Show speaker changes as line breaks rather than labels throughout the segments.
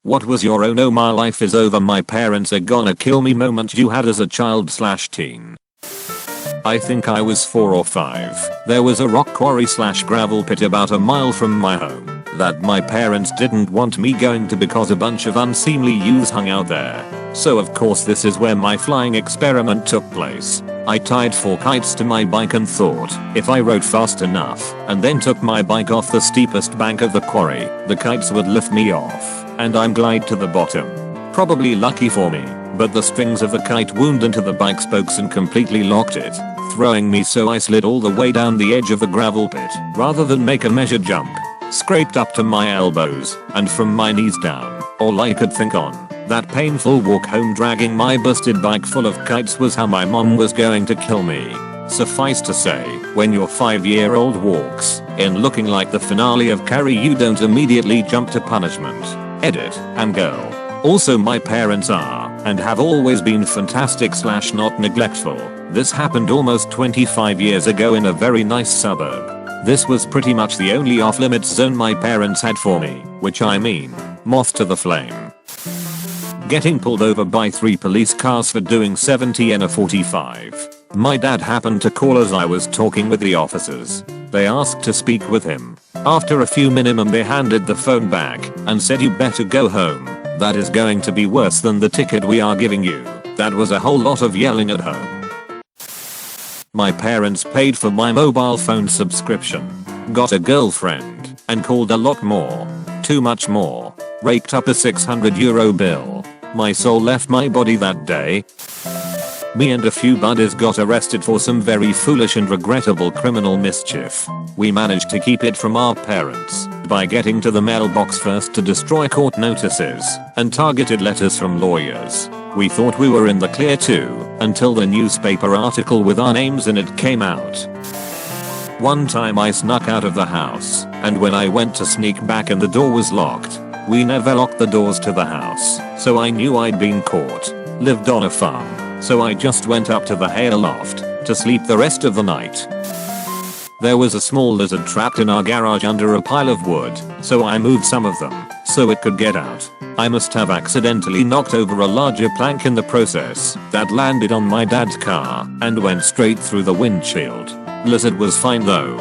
What was your "oh no my life is over, my parents are gonna kill me" moment you had as a child/teen? I think I was 4 or 5. There was a rock quarry/gravel pit about a mile from my home that my parents didn't want me going to because a bunch of unseemly youths hung out there. So of course this is where my flying experiment took place. I tied 4 kites to my bike and thought if I rode fast enough and then took my bike off the steepest bank of the quarry, the kites would lift me off and I'd glide to the bottom. Probably lucky for me, but the strings of the kite wound into the bike spokes and completely locked it, throwing me so I slid all the way down the edge of the gravel pit rather than make a measured jump. Scraped up to my elbows, and from my knees down, all I could think on that painful walk home dragging my busted bike full of kites was how my mom was going to kill me. Suffice to say, when your 5-year-old walks in looking like the finale of Carrie, you don't immediately jump to punishment. Edit and girl. Also, my parents are and have always been fantastic/not neglectful. This happened almost 25 years ago in a very nice suburb. This was pretty much the only off-limits zone my parents had for me, which I mean, moth to the flame. Getting pulled over by 3 police cars for doing 70 in a 45. My dad happened to call as I was talking with the officers. They asked to speak with him. After a few minimum they handed the phone back and said, "You better go home. That is going to be worse than the ticket we are giving you." That was a whole lot of yelling at home. My parents paid for my mobile phone subscription, got a girlfriend, and called a lot more. Too much more. Raked up a €600 bill. My soul left my body that day. Me and a few buddies got arrested for some very foolish and regrettable criminal mischief. We managed to keep it from our parents by getting to the mailbox first to destroy court notices and targeted letters from lawyers. We thought we were in the clear too, until the newspaper article with our names in it came out. One time I snuck out of the house, and when I went to sneak back in the door was locked. We never locked the doors to the house, so I knew I'd been caught. Lived on a farm, so I just went up to the hay loft to sleep the rest of the night. There was a small lizard trapped in our garage under a pile of wood, so I moved some of them so it could get out. I must have accidentally knocked over a larger plank in the process that landed on my dad's car and went straight through the windshield. Lizard was fine though.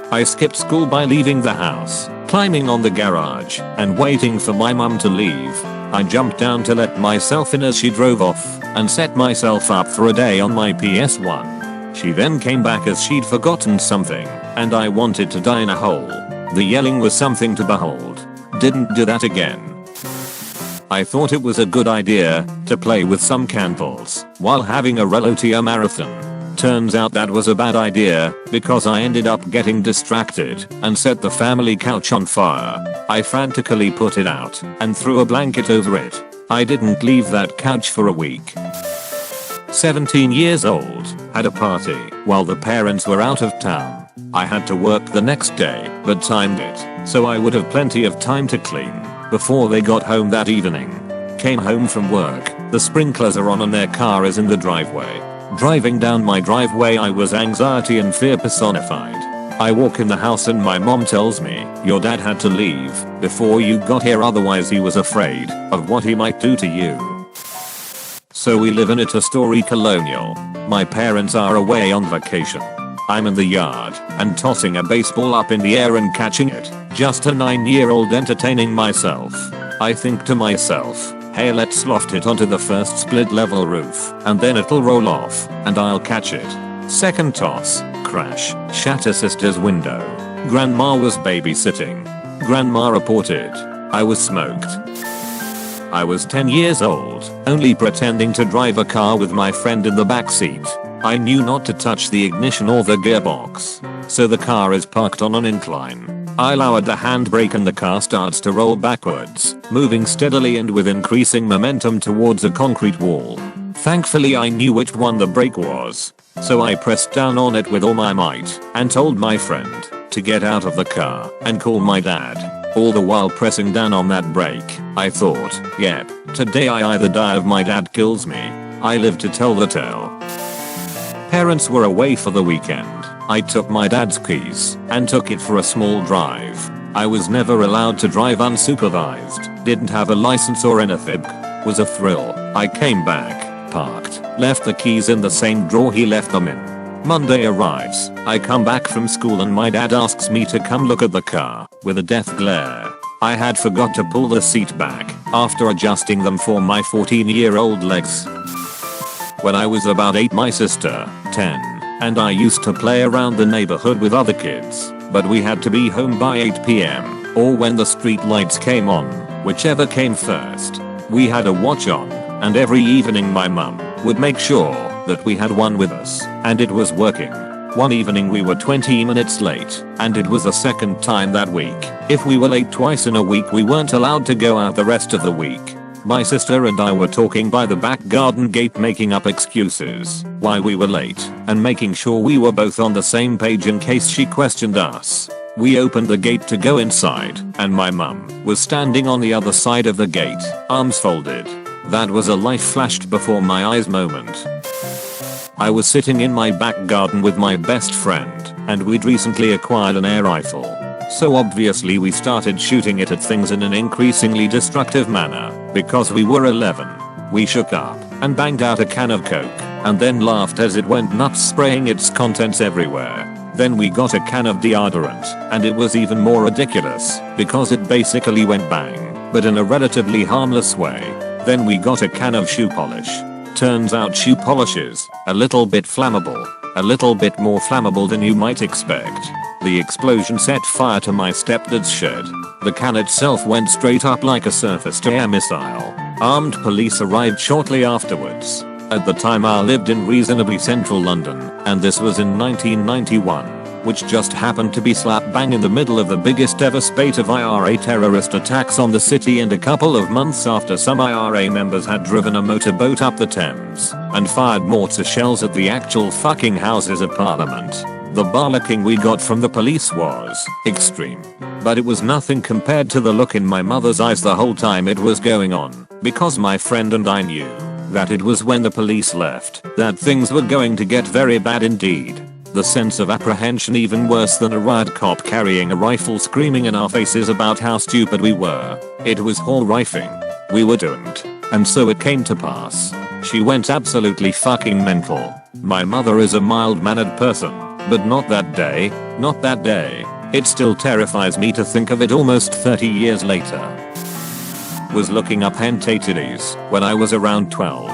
I skipped school by leaving the house, climbing on the garage, and waiting for my mum to leave. I jumped down to let myself in as she drove off and set myself up for a day on my PS1. She then came back as she'd forgotten something, and I wanted to die in a hole. The yelling was something to behold. Didn't do that again. I thought it was a good idea to play with some candles while having a Relotia marathon. Turns out that was a bad idea because I ended up getting distracted and set the family couch on fire. I frantically put it out and threw a blanket over it. I didn't leave that couch for a week. 17 years old, had a party while the parents were out of town. I had to work the next day, but timed it so I would have plenty of time to clean before they got home that evening. Came home from work, the sprinklers are on and their car is in the driveway. Driving down my driveway I was anxiety and fear personified. I walk in the house and my mom tells me, "Your dad had to leave before you got here, otherwise he was afraid of what he might do to you." So we live in a two-story colonial. My parents are away on vacation. I'm in the yard and tossing a baseball up in the air and catching it. Just a 9-year-old entertaining myself. I think to myself, hey, let's loft it onto the first split level roof and then it'll roll off and I'll catch it. Second toss, crash, shatter sister's window. Grandma was babysitting. Grandma reported I was smoked. I was 10 years old, only pretending to drive a car with my friend in the back seat. I knew not to touch the ignition or the gearbox, so the car is parked on an incline. I lowered the handbrake and the car starts to roll backwards, moving steadily and with increasing momentum towards a concrete wall. Thankfully I knew which one the brake was, so I pressed down on it with all my might and told my friend to get out of the car and call my dad. All the while pressing down on that brake, I thought, yep, today I either die or my dad kills me. I live to tell the tale. Parents were away for the weekend. I took my dad's keys and took it for a small drive. I was never allowed to drive unsupervised, didn't have a license or anything. Was a thrill. I came back, parked, left the keys in the same drawer he left them in. Monday arrives, I come back from school and my dad asks me to come look at the car, with a death glare. I had forgot to pull the seat back, after adjusting them for my 14-year-old legs. When I was about 8 my sister, 10, and I used to play around the neighborhood with other kids, but we had to be home by 8 PM, or when the street lights came on, whichever came first. We had a watch on, and every evening my mum would make sure that we had one with us, and it was working. One evening we were 20 minutes late, and it was the second time that week. If we were late twice in a week we weren't allowed to go out the rest of the week. My sister and I were talking by the back garden gate making up excuses why we were late, and making sure we were both on the same page in case she questioned us. We opened the gate to go inside, and my mum was standing on the other side of the gate, arms folded. That was a life flashed before my eyes moment. I was sitting in my back garden with my best friend, and we'd recently acquired an air rifle. So obviously we started shooting it at things in an increasingly destructive manner, because we were 11. We shook up, and banged out a can of Coke, and then laughed as it went nuts spraying its contents everywhere. Then we got a can of deodorant, and it was even more ridiculous, because it basically went bang, but in a relatively harmless way. Then we got a can of shoe polish. Turns out shoe polish is a little bit flammable, a little bit more flammable than you might expect. The explosion set fire to my stepdad's shed. The can itself went straight up like a surface-to-air missile. Armed police arrived shortly afterwards. At the time I lived in reasonably central London, and this was in 1991, which just happened to be slap bang in the middle of the biggest ever spate of IRA terrorist attacks on the city, and a couple of months after some IRA members had driven a motorboat up the Thames and fired mortar shells at the actual fucking Houses of Parliament. The bollocking we got from the police was extreme, but it was nothing compared to the look in my mother's eyes the whole time it was going on, because my friend and I knew that it was when the police left that things were going to get very bad indeed. The sense of apprehension even worse than a riot cop carrying a rifle screaming in our faces about how stupid we were. It was horrifying. We were doomed. And so it came to pass. She went absolutely fucking mental. My mother is a mild-mannered person, but not that day, not that day. It still terrifies me to think of it almost 30 years later. Was looking up hentai titties when I was around 12.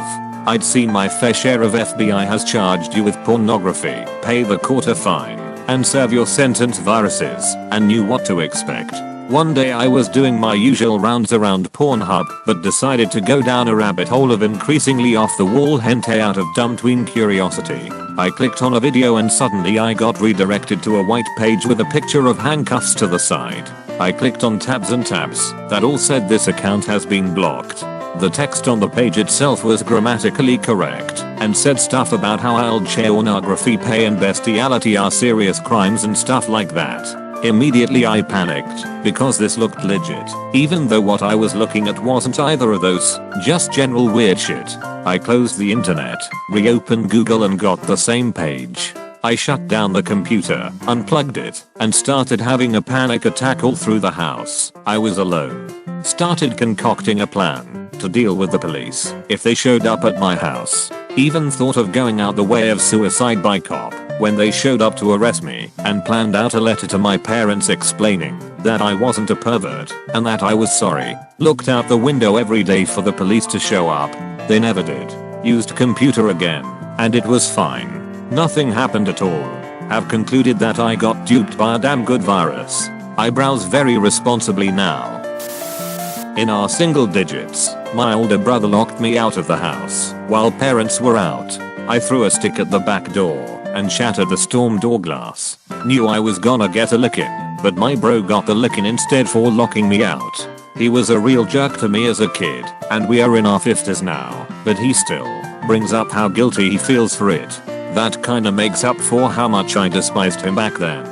I'd seen my fair share of FBI has charged you with pornography, pay the court a fine, and serve your sentence viruses, and knew what to expect. One day I was doing my usual rounds around Pornhub, but decided to go down a rabbit hole of increasingly off-the-wall hentai out of dumb tween curiosity. I clicked on a video and suddenly I got redirected to a white page with a picture of handcuffs to the side. I clicked on tabs and tabs that all said this account has been blocked. The text on the page itself was grammatically correct and said stuff about how pornography, pay and bestiality are serious crimes and stuff like that. Immediately I panicked because this looked legit, even though what I was looking at wasn't either of those, just general weird shit. I closed the internet, reopened Google and got the same page. I shut down the computer, unplugged it, and started having a panic attack all through the house. I was alone. Started concocting a plan to deal with the police if they showed up at my house. Even thought of going out the way of suicide by cop when they showed up to arrest me, and planned out a letter to my parents explaining that I wasn't a pervert and that I was sorry. Looked out the window every day for the police to show up. They never did. Used computer again, and it was fine. Nothing happened at all. Have concluded that I got duped by a damn good virus. I browse very responsibly now. In our single digits, my older brother locked me out of the house while parents were out. I threw a stick at the back door and shattered the storm door glass. Knew I was gonna get a licking, but my bro got the licking instead for locking me out. He was a real jerk to me as a kid, and we are in our 50s now, but he still brings up how guilty he feels for it. That kinda makes up for how much I despised him back then.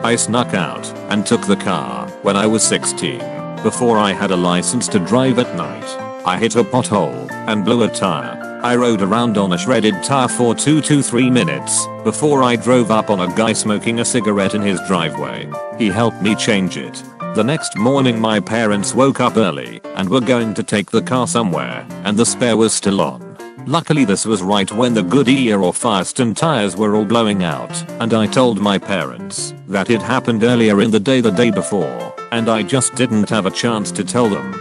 I snuck out and took the car when I was 16, before I had a license to drive at night. I hit a pothole and blew a tire. I rode around on a shredded tire for 2 to 3 minutes before I drove up on a guy smoking a cigarette in his driveway. He helped me change it. The next morning my parents woke up early and were going to take the car somewhere, and the spare was still on. Luckily this was right when the Goodyear or Firestone tires were all blowing out, and I told my parents that it happened earlier in the day before, and I just didn't have a chance to tell them.